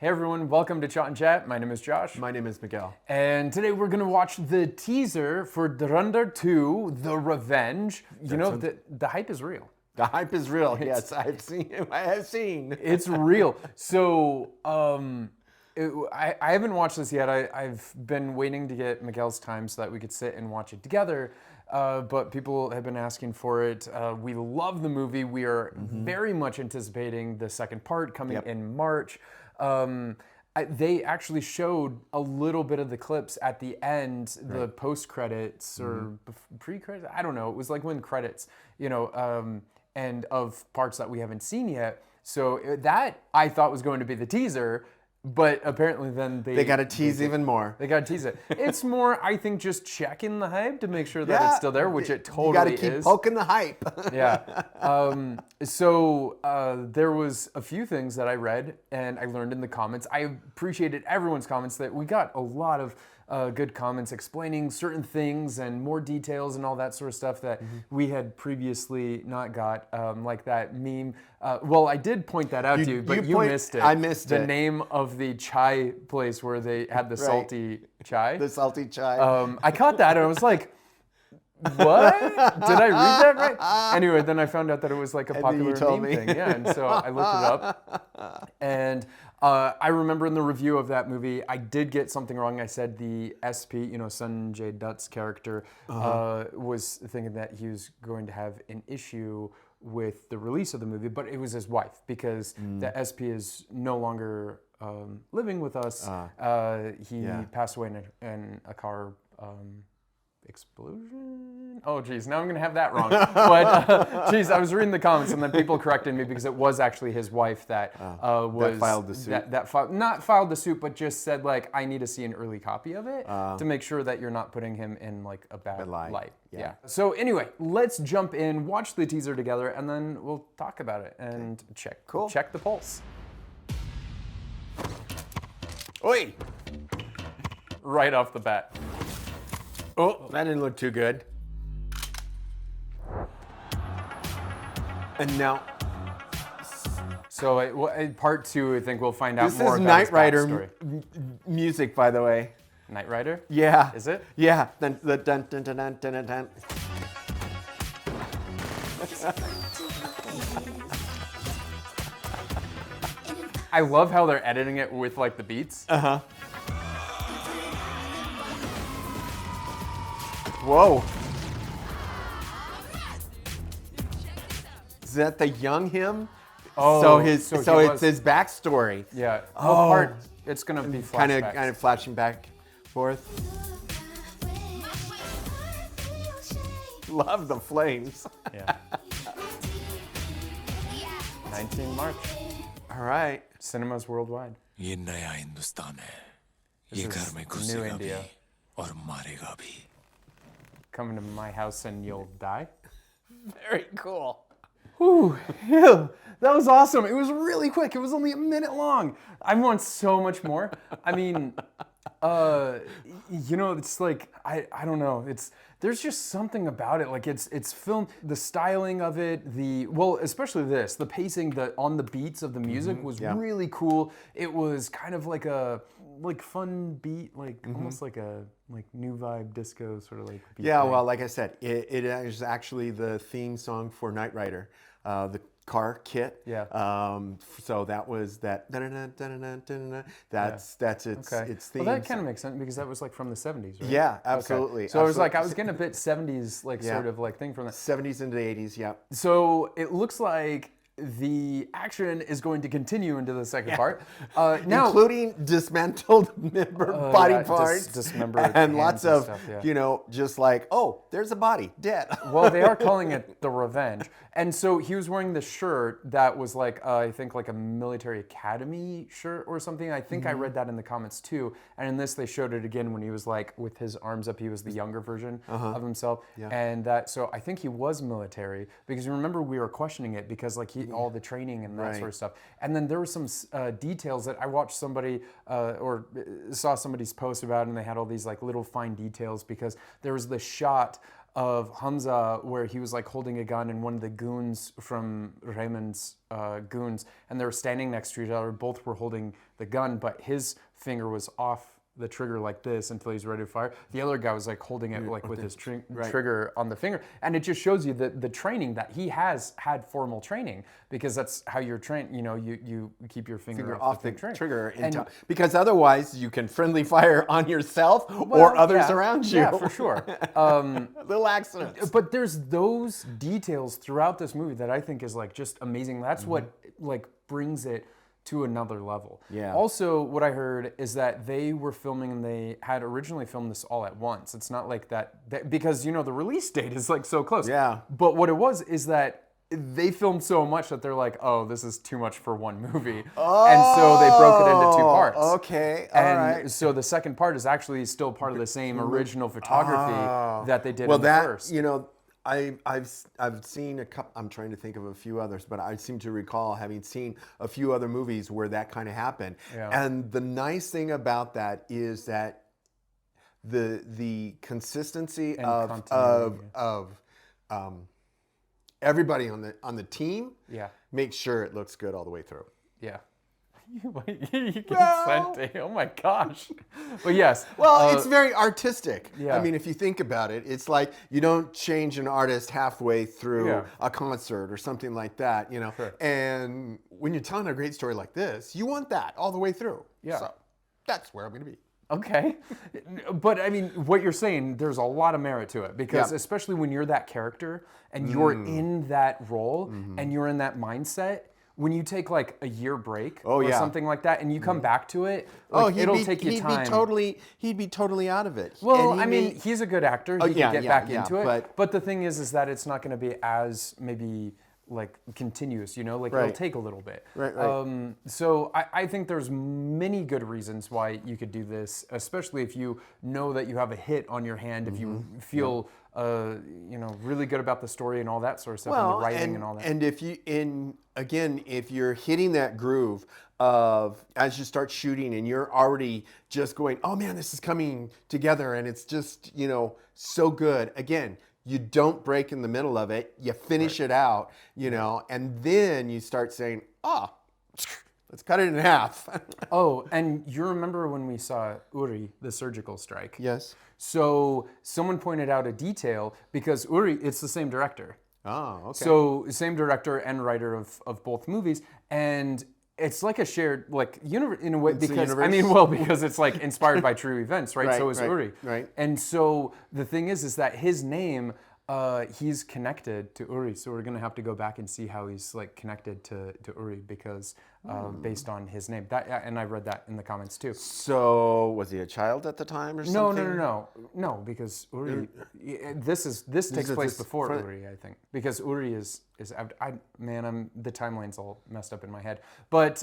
Hey everyone, welcome to ChaatNChat. My name is Josh. My name is Miguel. And today we're going to watch the teaser for Dhurandhar 2, The Revenge. You know, the hype is real. The hype is real. Yes, I have seen. It's real. So, I haven't watched this yet. I've been waiting to get Miguel's time so that we could sit and watch it together. But people have been asking for it. We love the movie. We are very much anticipating the second part coming in March. They actually showed a little bit of the clips at the end, the post-credits or pre-credits. I don't know. It was like when credits, and of parts that we haven't seen yet. So that I thought was going to be the teaser. But apparently then they got to tease even more. They got to tease it. It's more, I think, just checking the hype to make sure that it's still there, which it totally is. You got to keep poking the hype. Yeah. So there was a few things that I read and I learned in the comments. I appreciated everyone's comments. That we got a lot of good comments explaining certain things and more details and all that sort of stuff that we had previously not got, like that meme. Well, I did point that out to you, but you missed it. I missed it. The name of the chai place where they had the salty chai. The salty chai. I caught that and I was like, what? Did I read that right? Anyway, then I found out that it was like a popular meme thing. Yeah, and so I looked it up. And I remember in the review of that movie, I did get something wrong. I said the SP, Sanjay Dutt's character, was thinking that he was going to have an issue with the release of the movie, but it was his wife, because the SP is no longer living with us. He passed away in a car explosion? Oh, geez, now I'm going to have that wrong. But, geez, I was reading the comments, and then people corrected me because it was actually his wife that that filed the suit. Not filed the suit, but just said, like, I need to see an early copy of it to make sure that you're not putting him in, like, a bad light. Yeah. So, anyway, let's jump in, watch the teaser together, and then we'll talk about it and check the pulse. Oi! Right off the bat. Oh, that didn't look too good. And now, so part 2, I think we'll find out more about Knight his Rider backstory. music, by the way. Knight Rider? Yeah. Is it? Yeah. Dun, dun, dun, dun, dun, dun, dun. I love how they're editing it with like the beats. Whoa. Is that the young him? Oh, so it's his backstory. Yeah. What part? It's gonna be flashbacks. Kind of flashing back, forth. Love the flames. Yeah. 19 March. All right. Cinemas worldwide. ये नया हिंदुस्तान है. This ये is घर में New घुसेगा भी India. और मारेगा भी. Come to my house and you'll die. Very cool. Whew, yeah, that was awesome. It was really quick. It was only a minute long. I want so much more. I mean, it's like, I don't know. There's just something about it. Like it's filmed, the styling of it, especially this, the pacing on the beats of the music was really cool. It was kind of like a fun beat, almost like a new vibe disco sort of like beat. Yeah, thing. well, like I said, it is actually the theme song for Knight Rider, the car kit. Yeah. So that was that. That's its theme. Well, that kind of makes sense because that was like from the 70s, right? Yeah, absolutely. Okay. So I was getting a bit 70s sort of like thing from that. 70s into 80s, yeah. So it looks like the action is going to continue into the second part. Now, including dismantled body parts, dismembered and lots of, stuff, just like, oh, there's a body, dead. Well, they are calling it The Revenge. And so he was wearing this shirt that was like, I think like a military academy shirt or something. I think I read that in the comments too. And in this, they showed it again when he was like with his arms up. He was the younger version of himself. Yeah. And so I think he was military because remember we were questioning it because like all the training and that sort of stuff. And then there were some details that I watched somebody or saw somebody's post about, and they had all these like little fine details because there was this shot of Hamza where he was like holding a gun and one of the goons from Raymond's goons, and they were standing next to each other. Both were holding the gun, but his finger was off the trigger like this until he's ready to fire. The other guy was like holding it like with his trigger on the finger, and it just shows you the training that he has had formal training, because that's how you're trained. You know, you keep your finger off the trigger because otherwise you can friendly fire on yourself or others around you. Yeah, for sure. Little accidents. But there's those details throughout this movie that I think is like just amazing. That's what like brings it to another level. Yeah. Also, what I heard is that they were filming and they had originally filmed this all at once. It's not like that because, you know, the release date is like so close. Yeah. But what it was is that they filmed so much that they're like, oh, this is too much for one movie. Oh, and so they broke it into 2 parts. Okay, all right. So the second part is actually still part of the same original photography that they did in the first. You know, I've seen a couple. I'm trying to think of a few others, but I seem to recall having seen a few other movies where that kind of happened. Yeah. And the nice thing about that is that the consistency And of everybody on the team makes sure it looks good all the way through. Yeah. You get sent. Oh my gosh. But yes. Well, it's very artistic. Yeah. I mean, if you think about it, it's like you don't change an artist halfway through a concert or something like that, you know. Sure. And when you're telling a great story like this, you want that all the way through. Yeah. So that's where I'm going to be. Okay. But I mean, what you're saying, there's a lot of merit to it, because especially when you're that character and you're in that role and you're in that mindset, when you take like a year break or something like that and you come back to it, like, it'll take you time. He'd be totally out of it. Well, I mean, he's a good actor. He can get back into it. But the thing is that it's not going to be as maybe like continuous, you know, like it'll take a little bit. Right. So I think there's many good reasons why you could do this, especially if you know that you have a hit on your hand, if you feel you know, really good about the story and all that sort of stuff, and the writing and all that. And if you're hitting that groove of as you start shooting and you're already just going, oh man, this is coming together and it's just, you know, so good. Again, you don't break in the middle of it. You finish it out, you know, and then you start saying, oh, let's cut it in half. Oh, and you remember when we saw Uri, the surgical strike? Yes. So someone pointed out a detail, because Uri, it's the same director. Oh, okay. So same director and writer of both movies, and it's like a shared like universe in a way, because I mean, well, because it's like inspired by true events, right? So is Uri. Right. And so the thing is that his name, he's connected to Uri. So we're gonna have to go back and see how he's like connected to Uri, because based on his name. And I read that in the comments too. So was he a child at the time or something? No, because Uri. This takes place before Uri, I think, because Uri is the timeline's all messed up in my head. But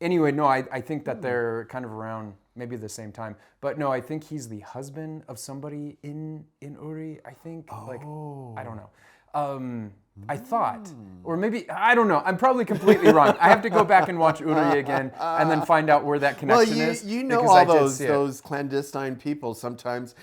anyway, no, I think that they're kind of around maybe the same time. But no, I think he's the husband of somebody in Uri. I think I don't know. I thought, or maybe, I don't know. I'm probably completely wrong. I have to go back and watch Uri again and then find out where that connection is. You know, all those clandestine people, sometimes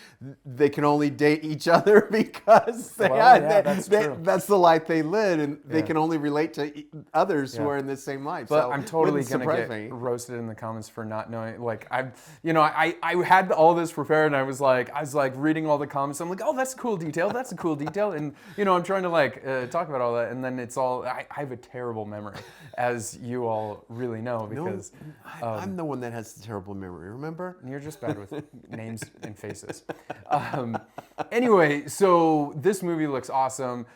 they can only date each other because that's the life they live, and they can only relate to others who are in the same life. But so I'm totally going to get roasted in the comments for not knowing. Like, I had all this prepared, and I was like reading all the comments. I'm like, oh, that's a cool detail. That's a cool detail. And, you know, I'm trying to like talk about all that, and then it's all. I have a terrible memory, as you all really know, because I'm the one that has the terrible memory. Remember? You're just bad with names and faces. Anyway, so this movie looks awesome.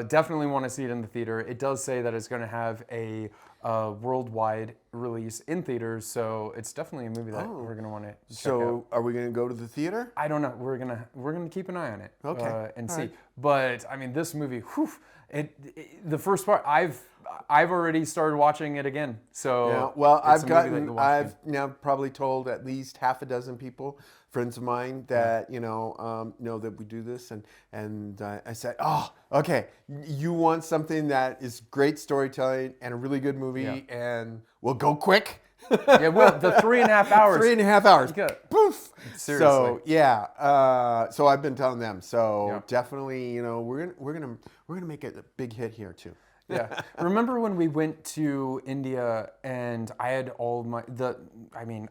Definitely want to see it in the theater. It does say that it's going to have a worldwide release in theaters, so it's definitely a movie that we're going to want to check out. Are we going to go to the theater? I don't know. We're gonna keep an eye on it. And see. Right. But I mean, this movie, the first part, I've already started watching it again. So yeah, well, I've now probably told at least half a dozen people, friends of mine, that know that we do this, and I said, oh, okay, you want something that is great storytelling and a really good movie, and will go quick. Yeah, well, the 3.5 hours. 3.5 hours. Yeah. Poof. Seriously. So yeah. So I've been telling them. So Yeah. definitely, we're gonna make it a big hit here too. Yeah. Remember when we went to India and I had all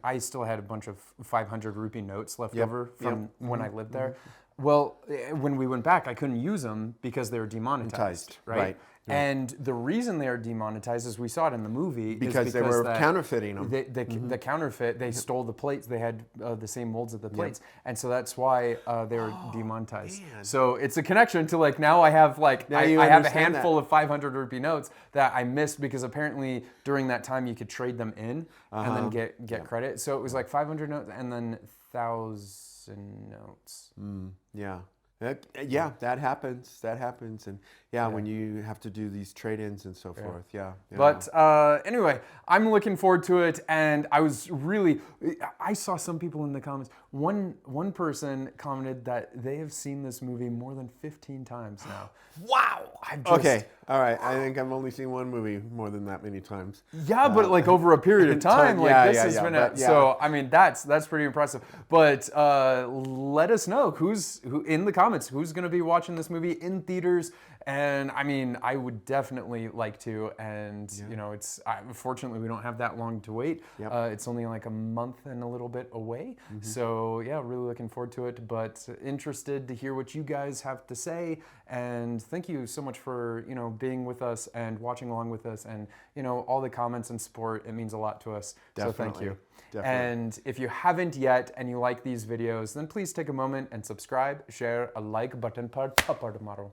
I still had a bunch of 500 rupee notes left over from when I lived there. Well, when we went back, I couldn't use them because they were demonetized, right? And the reason they are demonetized, as we saw it in the movie, Because is they were counterfeiting them. The counterfeit, they stole the plates. They had the same molds of the plates, and so that's why they were demonetized. man. So it's a connection to now I have I you have a understand handful of 500 rupee notes that I missed because apparently during that time you could trade them in and then get credit. So it was 500 notes and then 1,000 notes. Yeah. That happens. That happens. And when you have to do these trade-ins and so forth. Yeah. But anyway, I'm looking forward to it, and I saw some people in the comments. One person commented that they have seen this movie more than 15 times now. Wow! Okay. All right. I think I've only seen one movie more than that many times. Yeah, but over a period of time, this has been but so. I mean, that's pretty impressive. But let us know who in the comments who's going to be watching this movie in theaters. And I mean, I would definitely like to. And it's fortunately we don't have that long to wait. It's only a month and a little bit away. So yeah, really looking forward to it. But interested to hear what you guys have to say. And thank you so much for being with us and watching along with us, and all the comments and support. It means a lot to us. Definitely. So thank you. Definitely. And if you haven't yet and you like these videos, then please take a moment and subscribe, share, a like button par maro.